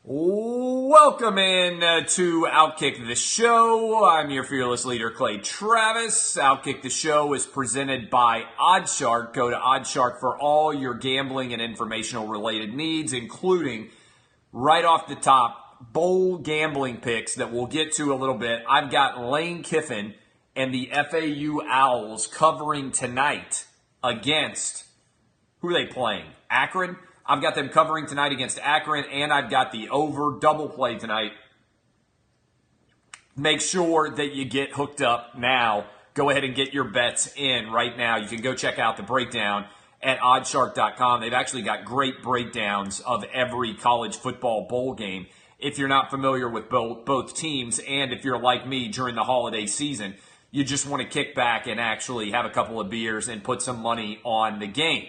Welcome in to Outkick the Show. I'm your fearless leader, Clay Travis. Outkick the Show is presented by Oddshark. Go to Oddshark for all your gambling and informational related needs, including, right off the top, bowl gambling picks that we'll get to a little bit. I've got Lane Kiffin and the FAU Owls covering tonight against, who are they playing? Akron? I've got them covering tonight against Akron, and I've got the over double play tonight. Make sure that you get hooked up now. Go ahead and get your bets in right now. You can go check out the breakdown at oddshark.com. They've actually got great breakdowns of every college football bowl game. If you're not familiar with both teams, and if you're like me during the holiday season, you just want to kick back and actually have a couple of beers and put some money on the game.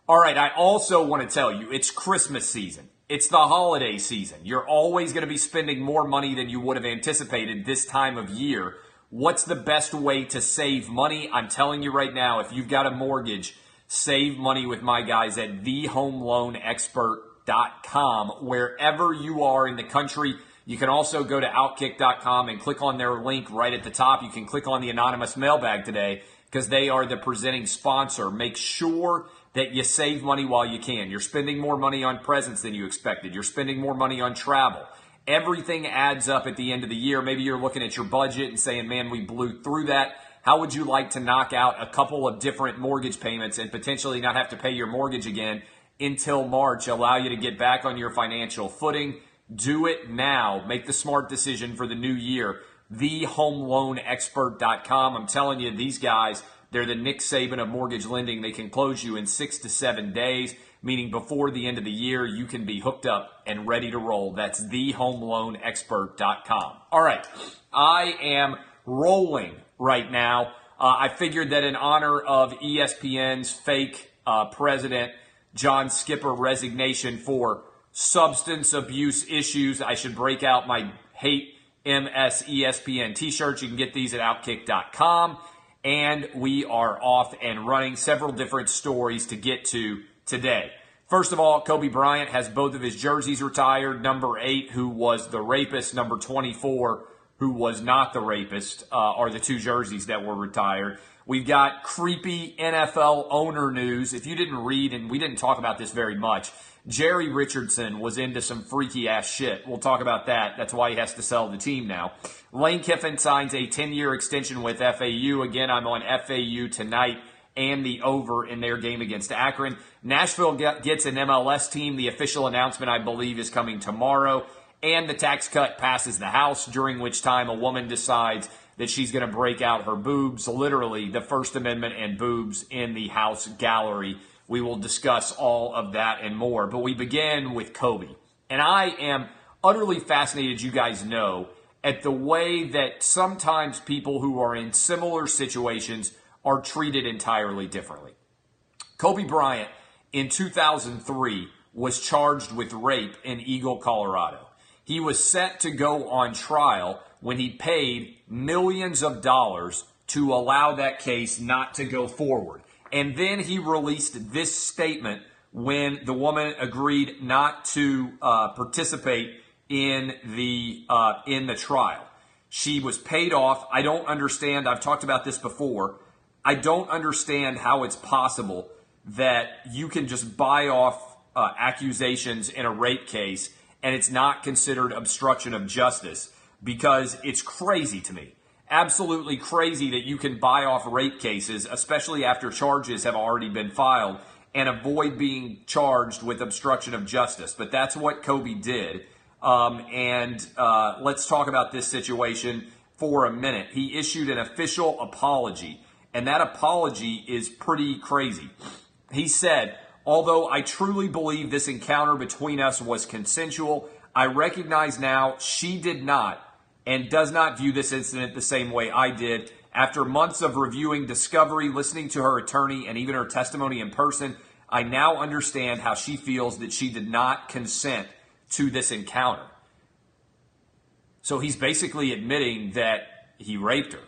All right, I also want to tell you, it's Christmas season. It's the holiday season. You're always going to be spending more money than you would have anticipated this time of year. What's the best way to save money? I'm telling you right now, if you've got a mortgage, save money with my guys at thehomeloanexpert.com. Wherever you are in the country, you can also go to outkick.com and click on their link right at the top. You can click on the anonymous mailbag today because they are the presenting sponsor. Make sure that you save money while you can. You're spending more money on presents than you expected. You're spending more money on travel. Everything adds up at the end of the year. Maybe you're looking at your budget and saying, man, we blew through that. How would you like to knock out a couple of different mortgage payments and potentially not have to pay your mortgage again until March? Allow you to get back on your financial footing. Do it now. Make the smart decision for the new year. Thehomeloanexpert.com. I'm telling you, these guys, they're the Nick Saban of mortgage lending. They can close you in 6 to 7 days, meaning before the end of the year, you can be hooked up and ready to roll. That's thehomeloanexpert.com. All right, I am rolling right now. I figured that in honor of ESPN's fake president, John Skipper, resignation for substance abuse issues, I should break out my Hate MS ESPN t-shirts. You can get these at outkick.com. And we are off and running. Several different stories to get to today. First of all, Kobe Bryant has both of his jerseys retired. Number 8, who was the rapist, number 24, who was not the rapist, are the two jerseys that were retired. We've got creepy NFL owner news. If you didn't read, and we didn't talk about this very much, Jerry Richardson was into some freaky ass shit. We'll talk about that. That's why he has to sell the team now. Lane Kiffin signs a 10-year extension with FAU. Again, I'm on FAU tonight and the over in their game against Akron. Nashville gets an MLS team. The official announcement, I believe, is coming tomorrow. And the tax cut passes the House, during which time a woman decides that she's going to break out her boobs, literally the First Amendment and boobs in the House gallery. We will discuss all of that and more. But we begin with Kobe. And I am utterly fascinated, you guys know, at the way that sometimes people who are in similar situations are treated entirely differently. Kobe Bryant, in 2003, was charged with rape in Eagle, Colorado. He was set to go on trial when he paid millions of dollars to allow that case not to go forward. And then he released this statement when the woman agreed not to participate in the trial. She was paid off. I don't understand. I've talked about this before. I don't understand how it's possible that you can just buy off accusations in a rape case and it's not considered obstruction of justice, because it's crazy to me. Absolutely crazy that you can buy off rape cases, especially after charges have already been filed, and avoid being charged with obstruction of justice. But that's what Kobe did. Let's talk about this situation for a minute. He issued an official apology, and that apology is pretty crazy. He said, "Although I truly believe this encounter between us was consensual, I recognize now she did not and does not view this incident the same way I did. After months of reviewing discovery, listening to her attorney, and even her testimony in person, I now understand how she feels that she did not consent to this encounter." So he's basically admitting that he raped her.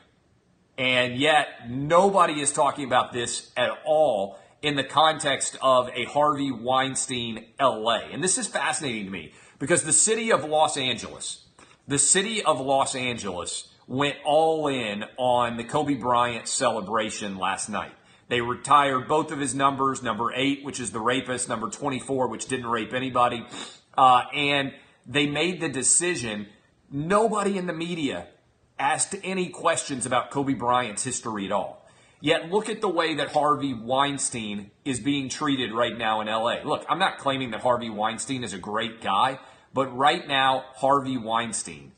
And yet nobody is talking about this at all in the context of a Harvey Weinstein LA. And this is fascinating to me because the city of Los Angeles went all in on the Kobe Bryant celebration last night. They retired both of his numbers, number 8, which is the rapist, number 24, which didn't rape anybody. And they made the decision. Nobody in the media asked any questions about Kobe Bryant's history at all. Yet look at the way that Harvey Weinstein is being treated right now in LA. Look, I'm not claiming that Harvey Weinstein is a great guy, but right now, Harvey Weinstein,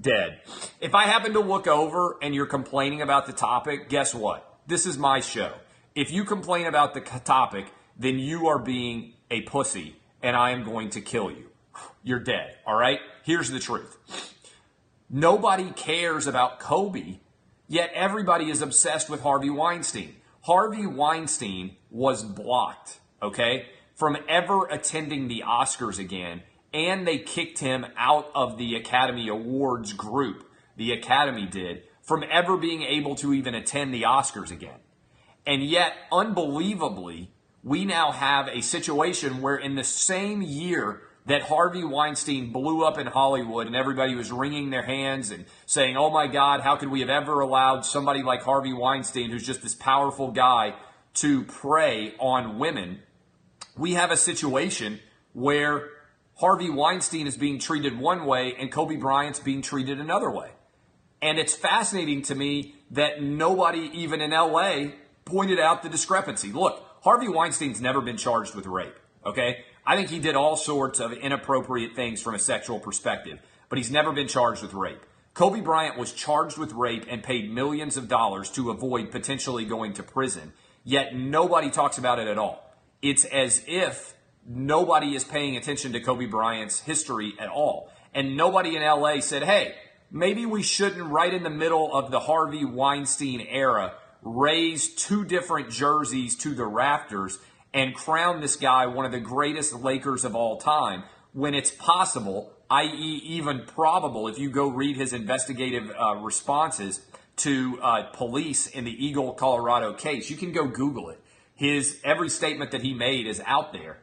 dead. If I happen to look over and you're complaining about the topic, guess what? This is my show. If you complain about the topic, then you are being a pussy, and I am going to kill you. You're dead, all right? Here's the truth. Nobody cares about Kobe, yet everybody is obsessed with Harvey Weinstein. Harvey Weinstein was blocked, okay, from ever attending the Oscars again, and they kicked him out of the Academy Awards group, the Academy did, from ever being able to even attend the Oscars again. And yet, unbelievably, we now have a situation where in the same year that Harvey Weinstein blew up in Hollywood and everybody was wringing their hands and saying, oh my God, how could we have ever allowed somebody like Harvey Weinstein, who's just this powerful guy, to prey on women? We have a situation where Harvey Weinstein is being treated one way and Kobe Bryant's being treated another way. And it's fascinating to me that nobody, even in LA, pointed out the discrepancy. Look, Harvey Weinstein's never been charged with rape, okay? I think he did all sorts of inappropriate things from a sexual perspective, but he's never been charged with rape. Kobe Bryant was charged with rape and paid millions of dollars to avoid potentially going to prison, yet nobody talks about it at all. It's as if nobody is paying attention to Kobe Bryant's history at all. And nobody in LA said, hey, maybe we shouldn't, right in the middle of the Harvey Weinstein era, raise 2 different jerseys to the rafters and crown this guy one of the greatest Lakers of all time, when it's possible, i.e. even probable, if you go read his investigative responses to police in the Eagle, Colorado case. You can go Google it. Every statement that he made is out there.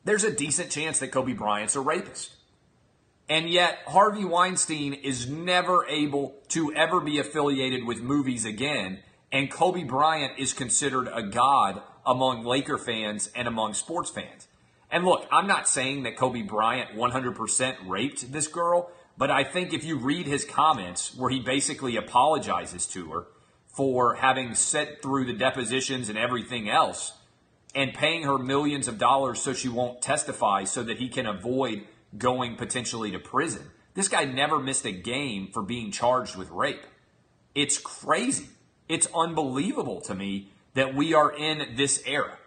There's a decent chance that Kobe Bryant's a rapist. And yet, Harvey Weinstein is never able to ever be affiliated with movies again, and Kobe Bryant is considered a god among Laker fans and among sports fans. And look, I'm not saying that Kobe Bryant 100% raped this girl, but I think if you read his comments where he basically apologizes to her for having sat through the depositions and everything else, and paying her millions of dollars so she won't testify so that he can avoid going potentially to prison. This guy never missed a game for being charged with rape. It's crazy. It's unbelievable to me that we are in this era.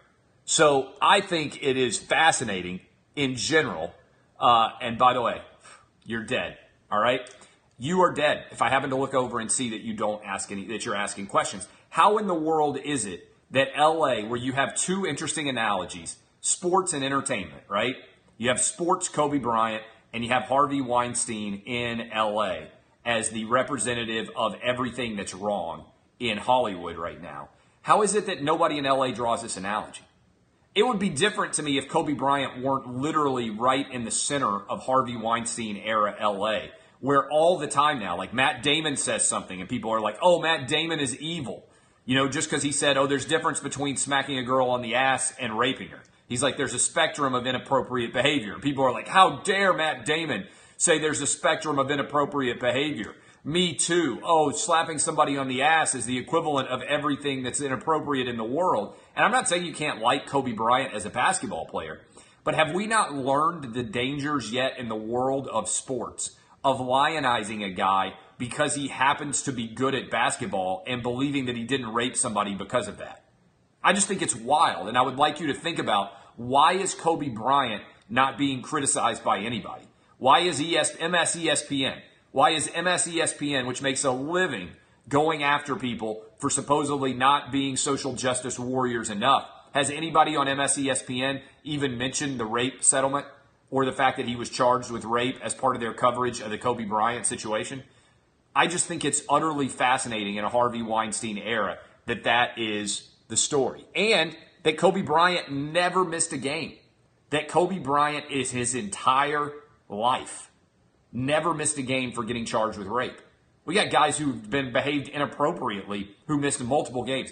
So I think it is fascinating in general. And by the way, you're dead. All right? You are dead. If I happen to look over and see that you don't ask any, that you're asking questions, how in the world is it that LA, where you have 2 interesting analogies, sports and entertainment, right? You have sports Kobe Bryant, and you have Harvey Weinstein in LA as the representative of everything that's wrong in Hollywood right now. How is it that nobody in LA draws this analogy? It would be different to me if Kobe Bryant weren't literally right in the center of Harvey Weinstein era LA, where all the time now, like Matt Damon says something and people are like, oh, Matt Damon is evil. You know, just because he said, oh, there's difference between smacking a girl on the ass and raping her. He's like, there's a spectrum of inappropriate behavior. People are like, how dare Matt Damon say there's a spectrum of inappropriate behavior? Me too. Oh, slapping somebody on the ass is the equivalent of everything that's inappropriate in the world. And I'm not saying you can't like Kobe Bryant as a basketball player, but have we not learned the dangers yet in the world of sports of lionizing a guy because he happens to be good at basketball and believing that he didn't rape somebody because of that? I just think it's wild, and I would like you to think about, why is Kobe Bryant not being criticized by anybody? Why is MSESPN? Why is MSESPN, which makes a living going after people for supposedly not being social justice warriors enough, has anybody on MSESPN even mentioned the rape settlement or the fact that he was charged with rape as part of their coverage of the Kobe Bryant situation? I just think it's utterly fascinating in a Harvey Weinstein era that is the story. And that Kobe Bryant never missed a game. That Kobe Bryant is his entire life. Never missed a game for getting charged with rape. We got guys who've been behaved inappropriately who missed multiple games.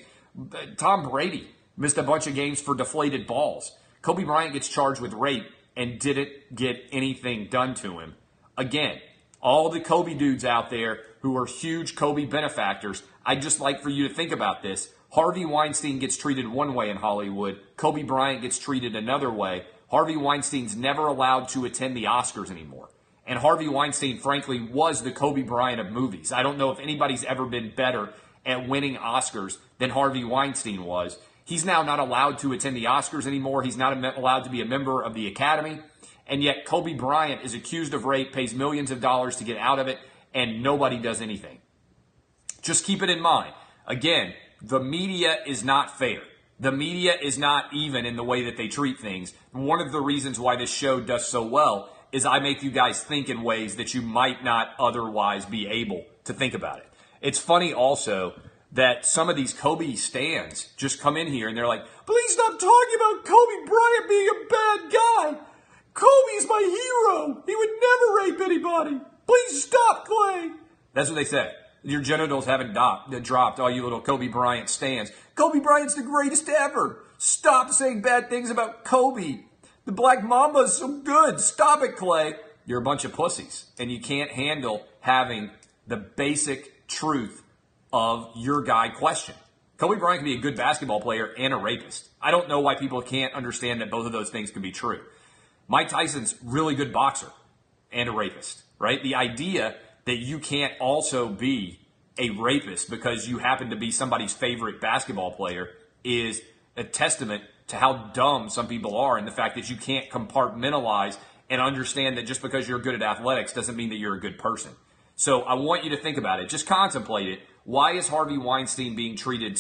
Tom Brady missed a bunch of games for deflated balls. Kobe Bryant gets charged with rape and didn't get anything done to him. Again, all the Kobe dudes out there who are huge Kobe benefactors, I'd just like for you to think about this. Harvey Weinstein gets treated one way in Hollywood. Kobe Bryant gets treated another way. Harvey Weinstein's never allowed to attend the Oscars anymore. And Harvey Weinstein, frankly, was the Kobe Bryant of movies. I don't know if anybody's ever been better at winning Oscars than Harvey Weinstein was. He's now not allowed to attend the Oscars anymore. He's not allowed to be a member of the Academy. And yet Kobe Bryant is accused of rape, pays millions of dollars to get out of it, and nobody does anything. Just keep it in mind. Again, the media is not fair. The media is not even in the way that they treat things. One of the reasons why this show does so well is I make you guys think in ways that you might not otherwise be able to think about it. It's funny also that some of these Kobe stans just come in here and they're like, please stop talking about Kobe Bryant being a bad guy. Kobe's my hero. He would never rape anybody. Please stop, Clay. That's what they say. Your genitals haven't dropped, all you little Kobe Bryant stans. Kobe Bryant's the greatest ever. Stop saying bad things about Kobe. The Black Mamba's so good. Stop it, Clay. You're a bunch of pussies, and you can't handle having the basic truth of your guy questioned. Kobe Bryant can be a good basketball player and a rapist. I don't know why people can't understand that both of those things can be true. Mike Tyson's really good boxer and a rapist, right? The idea that you can't also be a rapist because you happen to be somebody's favorite basketball player is a testament to how dumb some people are, and the fact that you can't compartmentalize and understand that just because you're good at athletics doesn't mean that you're a good person. So I want you to think about it. Just contemplate it. Why is Harvey Weinstein being treated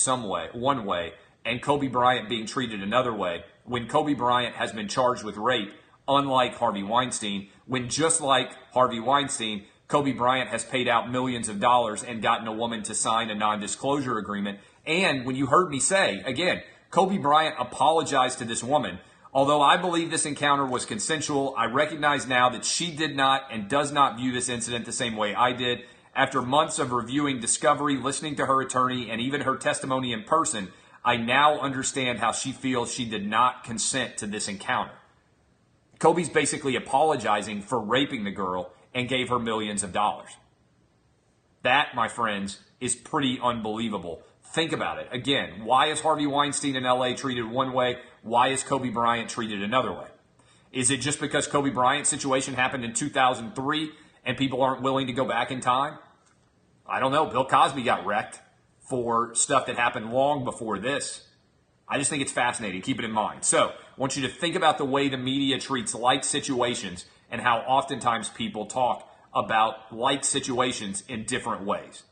one way, and Kobe Bryant being treated another way, when Kobe Bryant has been charged with rape, unlike Harvey Weinstein, when just like Harvey Weinstein, Kobe Bryant has paid out millions of dollars and gotten a woman to sign a non-disclosure agreement. And when you heard me say, again, Kobe Bryant apologized to this woman. Although I believe this encounter was consensual, I recognize now that she did not and does not view this incident the same way I did. After months of reviewing discovery, listening to her attorney, and even her testimony in person, I now understand how she feels she did not consent to this encounter. Kobe's basically apologizing for raping the girl and gave her millions of dollars. That, my friends, is pretty unbelievable. Think about it. Again, why is Harvey Weinstein in LA treated one way? Why is Kobe Bryant treated another way? Is it just because Kobe Bryant's situation happened in 2003 and people aren't willing to go back in time? I don't know. Bill Cosby got wrecked for stuff that happened long before this. I just think it's fascinating. Keep it in mind. So I want you to think about the way the media treats like situations and how oftentimes people talk about like situations in different ways.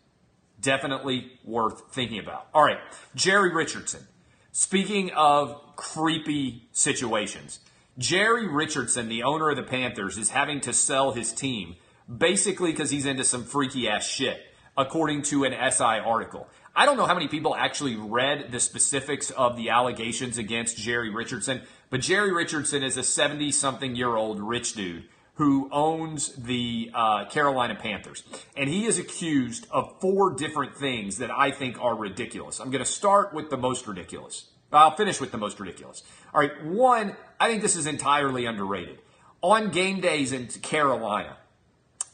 Definitely worth thinking about. All right, Jerry Richardson. Speaking of creepy situations, Jerry Richardson, the owner of the Panthers, is having to sell his team basically because he's into some freaky ass shit, according to an SI article. I don't know how many people actually read the specifics of the allegations against Jerry Richardson, but Jerry Richardson is a 70-something-year-old rich dude who owns the Carolina Panthers. And he is accused of 4 different things that I think are ridiculous. I'm going to start with the most ridiculous. I'll finish with the most ridiculous. All right, 1, I think this is entirely underrated. On game days in Carolina,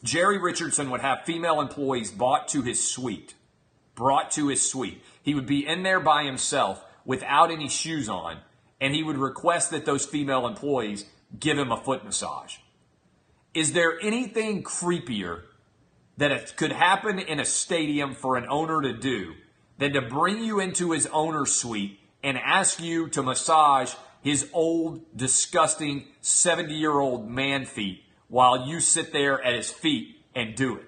Jerry Richardson would have female employees brought to his suite. He would be in there by himself without any shoes on, and he would request that those female employees give him a foot massage. Is there anything creepier that it could happen in a stadium for an owner to do than to bring you into his owner's suite and ask you to massage his old, disgusting 70-year-old man feet while you sit there at his feet and do it?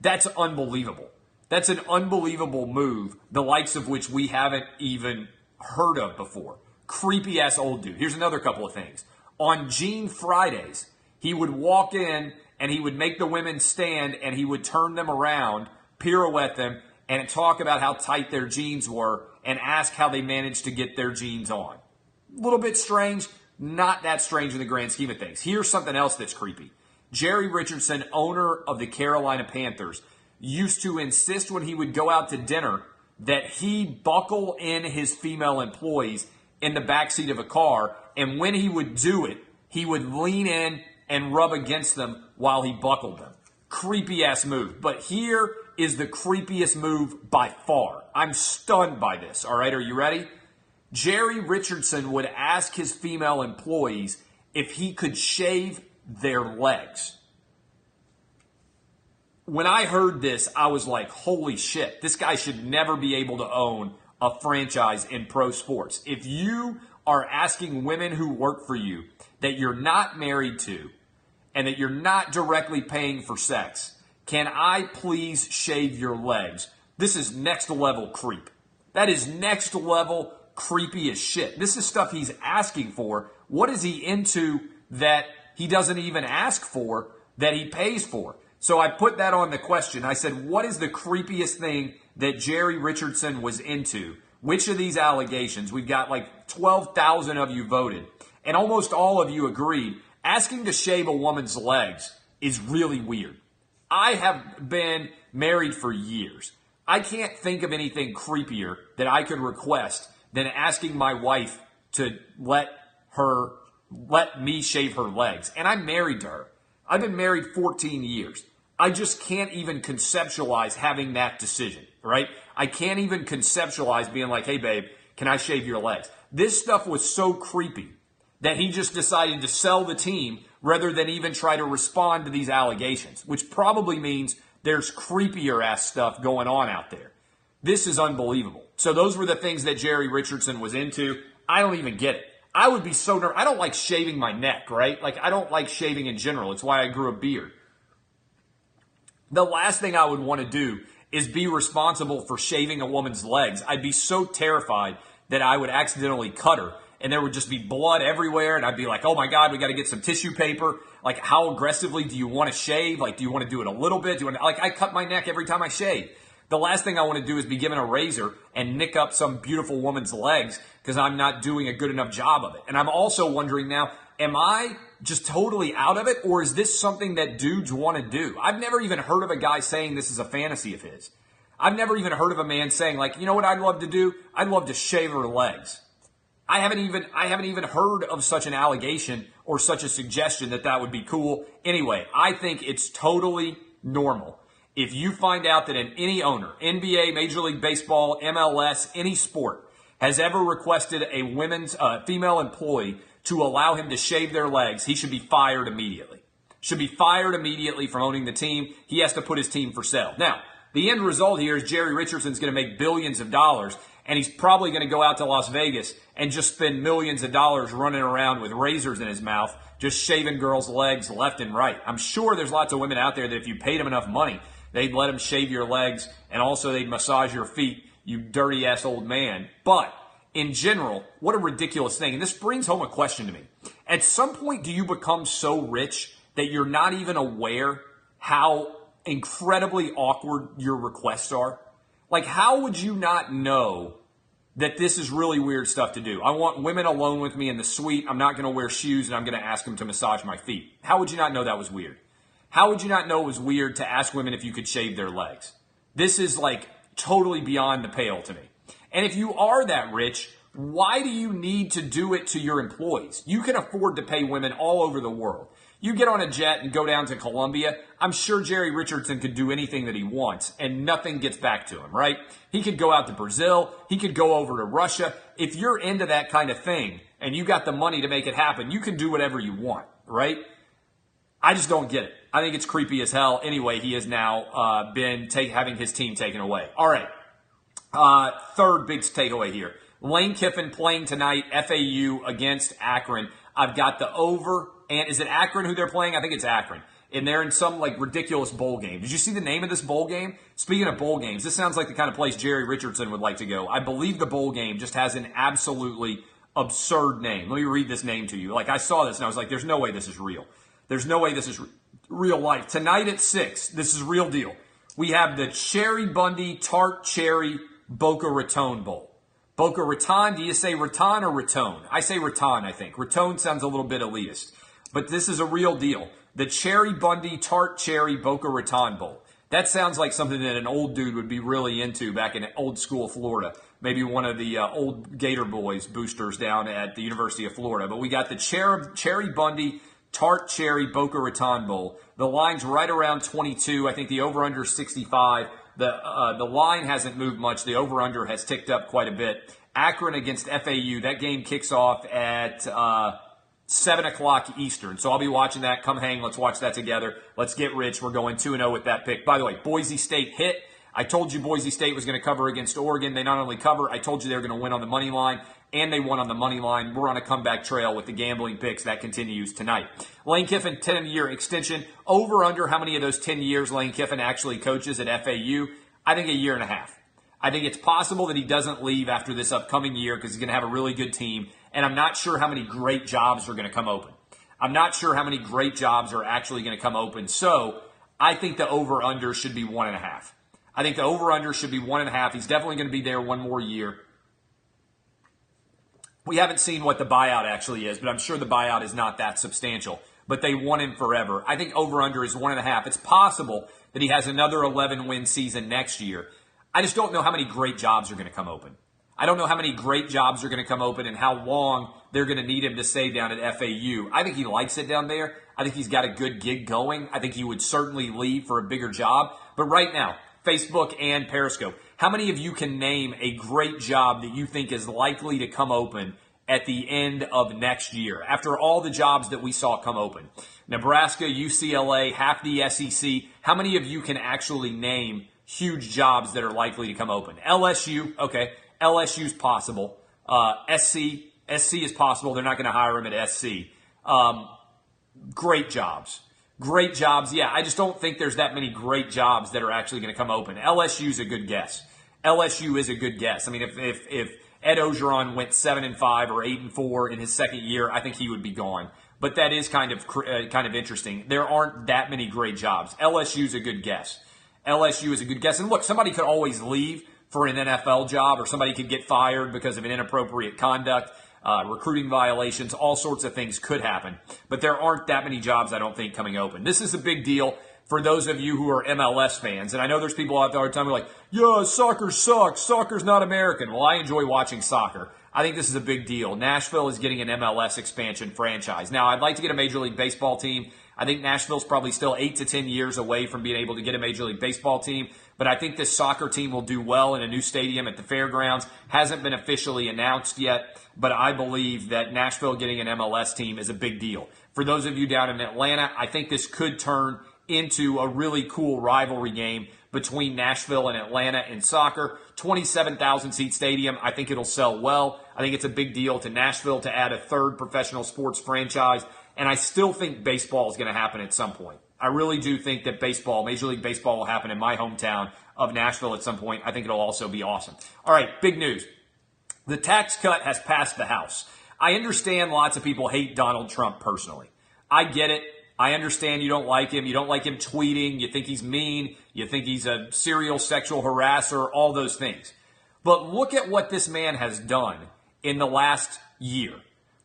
That's unbelievable. That's an unbelievable move, the likes of which we haven't even heard of before. Creepy-ass old dude. Here's another couple of things. On Gene Fridays, he would walk in and he would make the women stand and he would turn them around, pirouette them, and talk about how tight their jeans were and ask how they managed to get their jeans on. A little bit strange, not that strange in the grand scheme of things. Here's something else that's creepy. Jerry Richardson, owner of the Carolina Panthers, used to insist when he would go out to dinner that he buckle in his female employees in the backseat of a car, and when he would do it, he would lean in and rub against them while he buckled them. Creepy ass move. But here is the creepiest move by far. I'm stunned by this. All right, are you ready? Jerry Richardson would ask his female employees if he could shave their legs. When I heard this, I was like, holy shit, this guy should never be able to own a franchise in pro sports. If you are asking women who work for you that you're not married to and that you're not directly paying for sex, can I please shave your legs? This is next level creep. That is next level creepy as shit. This is stuff he's asking for. What is he into that he doesn't even ask for, that he pays for? So I put that on the question. I said, what is the creepiest thing that Jerry Richardson was into? Which of these allegations? We've got like 12,000 of you voted, and almost all of you agreed. Asking to shave a woman's legs is really weird. I have been married for years. I can't think of anything creepier that I could request than asking my wife to let me shave her legs. And I'm married to her. I've been married 14 years. I just can't even conceptualize having that decision, right? I can't even conceptualize being like, hey, babe, can I shave your legs? This stuff was so creepy that he just decided to sell the team rather than even try to respond to these allegations, which probably means there's creepier ass stuff going on out there. This is unbelievable. So those were the things that Jerry Richardson was into. I don't even get it. I would be so nervous. I don't like shaving my neck, right? Like, I don't like shaving in general. It's why I grew a beard. The last thing I would want to do is be responsible for shaving a woman's legs. I'd be so terrified that I would accidentally cut her and there would just be blood everywhere. And I'd be like, oh my God, we got to get some tissue paper. Like, how aggressively do you want to shave? Like, do you want to do it a little bit? Do you want to, like, I cut my neck every time I shave. The last thing I want to do is be given a razor and nick up some beautiful woman's legs because I'm not doing a good enough job of it. And I'm also wondering now, am I just totally out of it, or is this something that dudes want to do? I've never even heard of a guy saying this is a fantasy of his. I've never even heard of a man saying, like, you know what I'd love to do? I'd love to shave her legs. I haven't even heard of such an allegation or such a suggestion that would be cool. Anyway, I think it's totally normal. If you find out that any owner, NBA, Major League Baseball, MLS, any sport, has ever requested a female employee to allow him to shave their legs, he should be fired immediately. Should be fired immediately from owning the team. He has to put his team for sale. Now, the end result here is Jerry Richardson's going to make billions of dollars, and he's probably going to go out to Las Vegas and just spend millions of dollars running around with razors in his mouth, just shaving girls' legs left and right. I'm sure there's lots of women out there that if you paid them enough money, they'd let him shave your legs, and also they'd massage your feet, you dirty-ass old man. But in general, what a ridiculous thing. And this brings home a question to me. At some point, do you become so rich that you're not even aware how incredibly awkward your requests are? Like, how would you not know that this is really weird stuff to do? I want women alone with me in the suite. I'm not going to wear shoes, and I'm going to ask them to massage my feet. How would you not know that was weird? How would you not know it was weird to ask women if you could shave their legs? This is like totally beyond the pale to me. And if you are that rich, why do you need to do it to your employees? You can afford to pay women all over the world. You get on a jet and go down to Colombia, I'm sure Jerry Richardson could do anything that he wants and nothing gets back to him, right? He could go out to Brazil. He could go over to Russia. If you're into that kind of thing and you got the money to make it happen, you can do whatever you want, right? I just don't get it. I think it's creepy as hell. Anyway, he has now been having his team taken away. All right. Third big takeaway here. Lane Kiffin playing tonight, FAU against Akron. I've got the over. And is it Akron who they're playing? I think it's Akron. And they're in some like ridiculous bowl game. Did you see the name of this bowl game? Speaking of bowl games, this sounds like the kind of place Jerry Richardson would like to go. I believe the bowl game just has an absolutely absurd name. Let me read this name to you. Like, I saw this and I was like, there's no way this is real. There's no way this is real life. Tonight at 6, this is real deal. We have the Cherry Bundy Tart Cherry Boca Raton Bowl. Boca Raton, do you say Raton or Raton? I say Raton, I think. Raton sounds a little bit elitist. But this is a real deal. The Cherry Bundy Tart Cherry Boca Raton Bowl. That sounds like something that an old dude would be really into back in old school Florida. Maybe one of the old Gator Boys boosters down at the University of Florida. But we got the Cherry Bundy Tart Cherry Boca Raton Bowl. The line's right around 22. I think the over-under is 65. The line hasn't moved much. The over-under has ticked up quite a bit. Akron against FAU. That game kicks off at 7 o'clock Eastern. So I'll be watching that. Come hang. Let's watch that together. Let's get rich. We're going 2-0 with that pick. By the way, Boise State hit. I told you Boise State was going to cover against Oregon. They not only cover, I told you they were going to win on the money line, and they won on the money line. We're on a comeback trail with the gambling picks. That continues tonight. Lane Kiffin, 10-year extension. Over under how many of those 10 years Lane Kiffin actually coaches at FAU? I think a year and a half. I think it's possible that he doesn't leave after this upcoming year because he's going to have a really good team, and I'm not sure how many great jobs are going to come open. I'm not sure how many great jobs are actually going to come open, so I think the over-under should be 1.5. I think the over-under should be 1.5. He's definitely going to be there one more year. We haven't seen what the buyout actually is, but I'm sure the buyout is not that substantial. But they want him forever. I think over-under is 1.5. It's possible that he has another 11-win season next year. I just don't know how many great jobs are going to come open. I don't know how many great jobs are going to come open and how long they're going to need him to stay down at FAU. I think he likes it down there. I think he's got a good gig going. I think he would certainly leave for a bigger job. But right now, Facebook and Periscope, how many of you can name a great job that you think is likely to come open at the end of next year, after all the jobs that we saw come open? Nebraska, UCLA, half the SEC. How many of you can actually name huge jobs that are likely to come open? LSU, okay. LSU's possible. SC is possible. They're not going to hire him at SC. Great jobs. Great jobs. Yeah, I just don't think there's that many great jobs that are actually going to come open. LSU's a good guess. LSU is a good guess. I mean, if Ed Ogeron went 7-5 or 8-4 in his second year, I think he would be gone. But that is kind of interesting. There aren't that many great jobs. LSU's a good guess. LSU is a good guess. And look, somebody could always leave for an NFL job, or somebody could get fired because of an inappropriate conduct, recruiting violations, all sorts of things could happen. But there aren't that many jobs, I don't think, coming open. This is a big deal for those of you who are MLS fans. And I know there's people out there all the time who are like, yeah, soccer sucks. Soccer's not American. Well, I enjoy watching soccer. I think this is a big deal. Nashville is getting an MLS expansion franchise. Now, I'd like to get a Major League Baseball team. I think Nashville's probably still 8 to 10 years away from being able to get a Major League Baseball team. But I think this soccer team will do well in a new stadium at the fairgrounds. Hasn't been officially announced yet, but I believe that Nashville getting an MLS team is a big deal. For those of you down in Atlanta, I think this could turn into a really cool rivalry game between Nashville and Atlanta in soccer. 27,000-seat stadium. I think it'll sell well. I think it's a big deal to Nashville to add a third professional sports franchise. And I still think baseball is going to happen at some point. I really do think that baseball, Major League Baseball, will happen in my hometown of Nashville at some point. I think it'll also be awesome. All right, big news. The tax cut has passed the House. I understand lots of people hate Donald Trump personally. I get it. I understand you don't like him. You don't like him tweeting. You think he's mean. You think he's a serial sexual harasser, all those things. But look at what this man has done in the last year.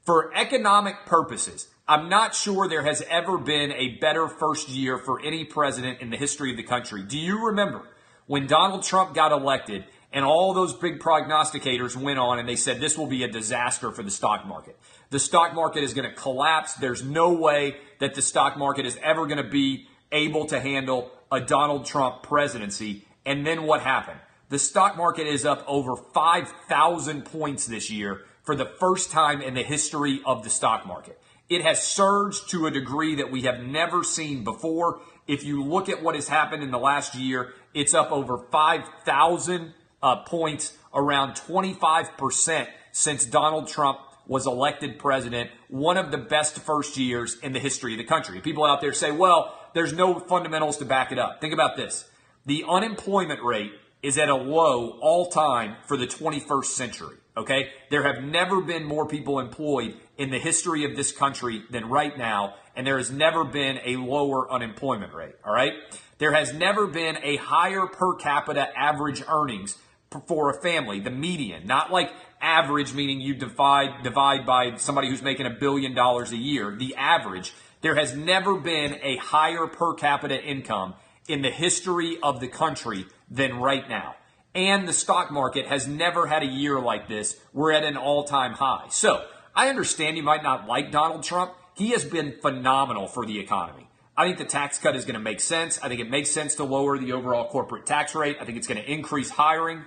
For economic purposes, I'm not sure there has ever been a better first year for any president in the history of the country. Do you remember when Donald Trump got elected and all those big prognosticators went on and they said this will be a disaster for the stock market? The stock market is going to collapse. There's no way that the stock market is ever going to be able to handle a Donald Trump presidency. And then what happened? The stock market is up over 5,000 points this year for the first time in the history of the stock market. It has surged to a degree that we have never seen before. If you look at what has happened in the last year, it's up over 5,000 points, around 25% since Donald Trump was elected president. One of the best first years in the history of the country. People out there say, well, there's no fundamentals to back it up. Think about this. The unemployment rate is at a low all time for the 21st century. Okay? There have never been more people employed in the history of this country than right now, and there has never been a lower unemployment rate. All right? There has never been a higher per capita average earnings for a family, the median, not like average, meaning you divide by somebody who's making $1 billion a year, the average. There has never been a higher per capita income in the history of the country than right now. And the stock market has never had a year like this. We're at an all-time high. So I understand you might not like Donald Trump. He has been phenomenal for the economy. I think the tax cut is going to make sense. I think it makes sense to lower the overall corporate tax rate. I think it's going to increase hiring.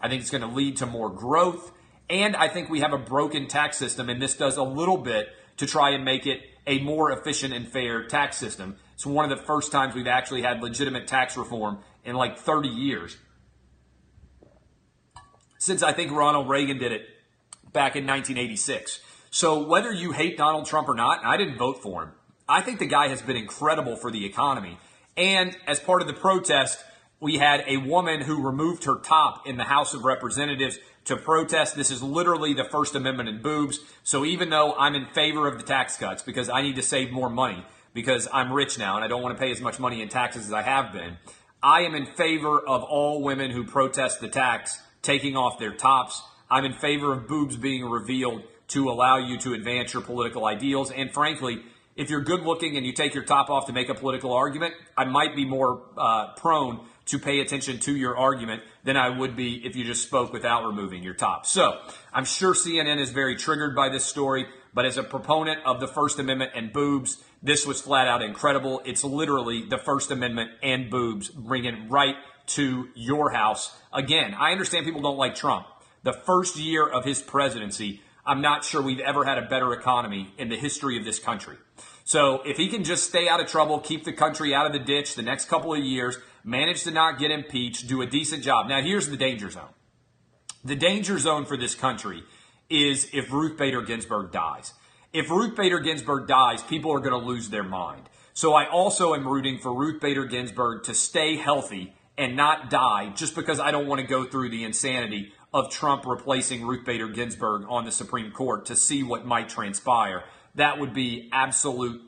I think it's going to lead to more growth. And I think we have a broken tax system, and this does a little bit to try and make it a more efficient and fair tax system. It's one of the first times we've actually had legitimate tax reform in like 30 years. Since I think Ronald Reagan did it back in 1986. So whether you hate Donald Trump or not, I didn't vote for him. I think the guy has been incredible for the economy. And as part of the protest, we had a woman who removed her top in the House of Representatives to protest. This is literally the First Amendment and boobs. So even though I'm in favor of the tax cuts because I need to save more money because I'm rich now and I don't want to pay as much money in taxes as I have been, I am in favor of all women who protest the tax taking off their tops. I'm in favor of boobs being revealed to allow you to advance your political ideals. And frankly, if you're good looking and you take your top off to make a political argument, I might be more prone to pay attention to your argument than I would be if you just spoke without removing your top. So I'm sure CNN is very triggered by this story, but as a proponent of the First Amendment and boobs, this was flat out incredible. It's literally the First Amendment and boobs bringing right to your house. Again, I understand people don't like Trump. The first year of his presidency, I'm not sure we've ever had a better economy in the history of this country. So if he can just stay out of trouble, keep the country out of the ditch the next couple of years, manage to not get impeached, do a decent job. Now, here's the danger zone. The danger zone for this country is if Ruth Bader Ginsburg dies. If Ruth Bader Ginsburg dies, people are going to lose their mind. So I also am rooting for Ruth Bader Ginsburg to stay healthy and not die just because I don't want to go through the insanity of Trump replacing Ruth Bader Ginsburg on the Supreme Court to see what might transpire. That would be absolute,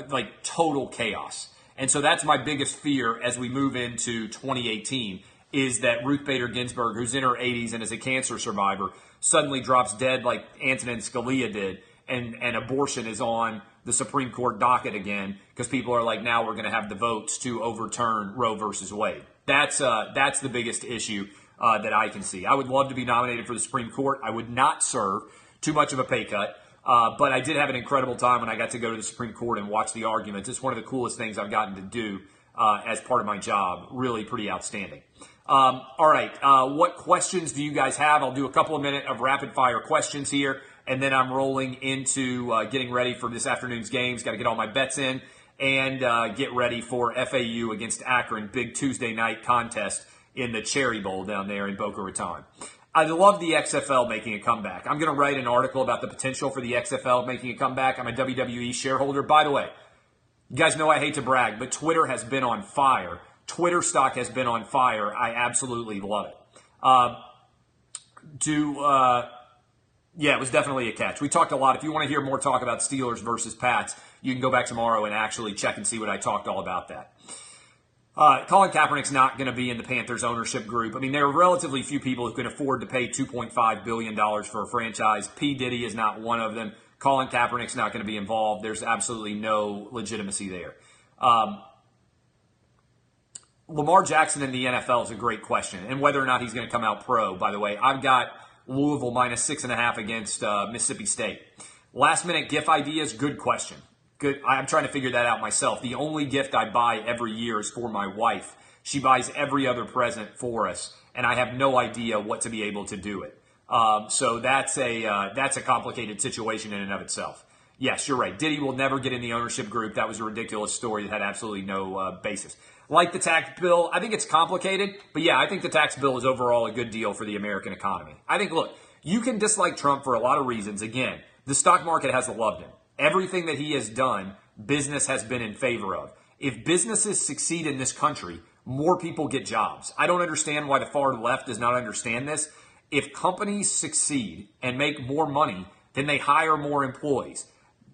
like, total chaos. And so that's my biggest fear as we move into 2018 is that Ruth Bader Ginsburg, who's in her 80s and is a cancer survivor, suddenly drops dead like Antonin Scalia did, and abortion is on the Supreme Court docket again because people are like, now we're going to have the votes to overturn Roe versus Wade. That's the biggest issue that I can see. I would love to be nominated for the Supreme Court. I would not serve too much of a pay cut. But I did have an incredible time when I got to go to the Supreme Court and watch the arguments. It's one of the coolest things I've gotten to do as part of my job. Really pretty outstanding. All right. What questions do you guys have? I'll do a couple of minutes of rapid fire questions here, and then I'm rolling into getting ready for this afternoon's games. Got to get all my bets in and get ready for FAU against Akron, big Tuesday night contest in the Cherry Bowl down there in Boca Raton. I love the XFL making a comeback. I'm going to write an article about the potential for the XFL making a comeback. I'm a WWE shareholder. By the way, you guys know I hate to brag, but Twitter has been on fire. Twitter stock has been on fire. I absolutely love it. Yeah, it was definitely a catch. We talked a lot. If you want to hear more talk about Steelers versus Pats, you can go back tomorrow and actually check and see what I talked all about that. Colin Kaepernick's not going to be in the Panthers ownership group. I mean, there are relatively few people who can afford to pay $2.5 billion for a franchise. P. Diddy is not one of them. Colin Kaepernick's not going to be involved. There's absolutely no legitimacy there. Lamar Jackson in the NFL is a great question, and whether or not he's going to come out pro, by the way. I've got Louisville minus 6.5 against Mississippi State. Last minute GIF ideas, good question. Good. I'm trying to figure that out myself. The only gift I buy every year is for my wife. She buys every other present for us, and I have no idea what to be able to do it. So that's a complicated situation in and of itself. Yes, you're right. Diddy will never get in the ownership group. That was a ridiculous story that had absolutely no basis. Like the tax bill, I think it's complicated, but yeah, I think the tax bill is overall a good deal for the American economy. I think, look, you can dislike Trump for a lot of reasons. Again, the stock market has loved him. Everything that he has done, business has been in favor of. If businesses succeed in this country, more people get jobs. I don't understand why the far left does not understand this. If companies succeed and make more money, then they hire more employees.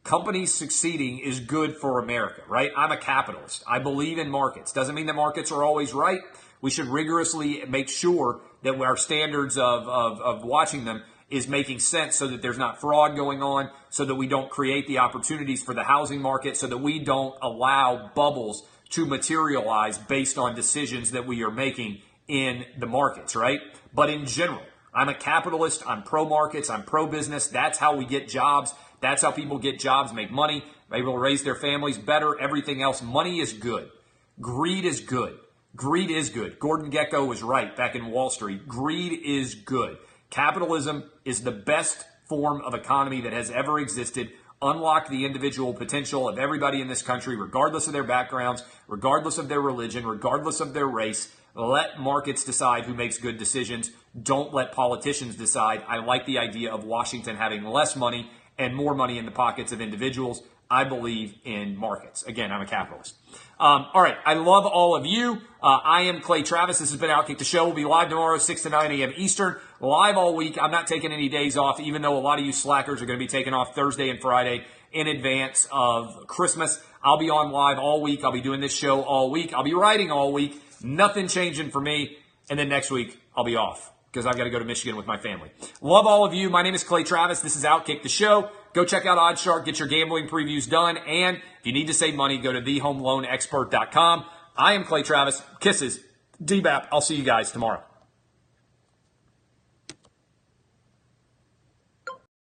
companies succeeding is good for America, right? I'm a capitalist. I believe in markets. Doesn't mean that markets are always right. We should rigorously make sure that our standards of watching them is making sense so that there's not fraud going on, so that we don't create the opportunities for the housing market, so that we don't allow bubbles to materialize based on decisions that we are making in the markets, right? But in general, I'm a capitalist. I'm pro-markets. I'm pro-business. That's how we get jobs. That's how people get jobs, make money, able to raise their families better, everything else. Money is good. Greed is good. Greed is good. Gordon Gekko was right back in Wall Street. Greed is good. Capitalism is the best form of economy that has ever existed. Unlock the individual potential of everybody in this country, regardless of their backgrounds, regardless of their religion, regardless of their race. Let markets decide who makes good decisions. Don't let politicians decide. I like the idea of Washington having less money and more money in the pockets of individuals. I believe in markets. Again, I'm a capitalist. All right. I love all of you. I am Clay Travis. This has been Outkick the Show. We'll be live tomorrow, 6 to 9 a.m. Eastern. Live all week. I'm not taking any days off, even though a lot of you slackers are going to be taking off Thursday and Friday in advance of Christmas. I'll be on live all week. I'll be doing this show all week. I'll be writing all week. Nothing changing for me. And then next week, I'll be off because I've got to go to Michigan with my family. Love all of you. My name is Clay Travis. This is Outkick the Show. Go check out OddsShark. Get your gambling previews done. And if you need to save money, go to thehomeloanexpert.com. I am Clay Travis. Kisses. DBAP. I'll see you guys tomorrow.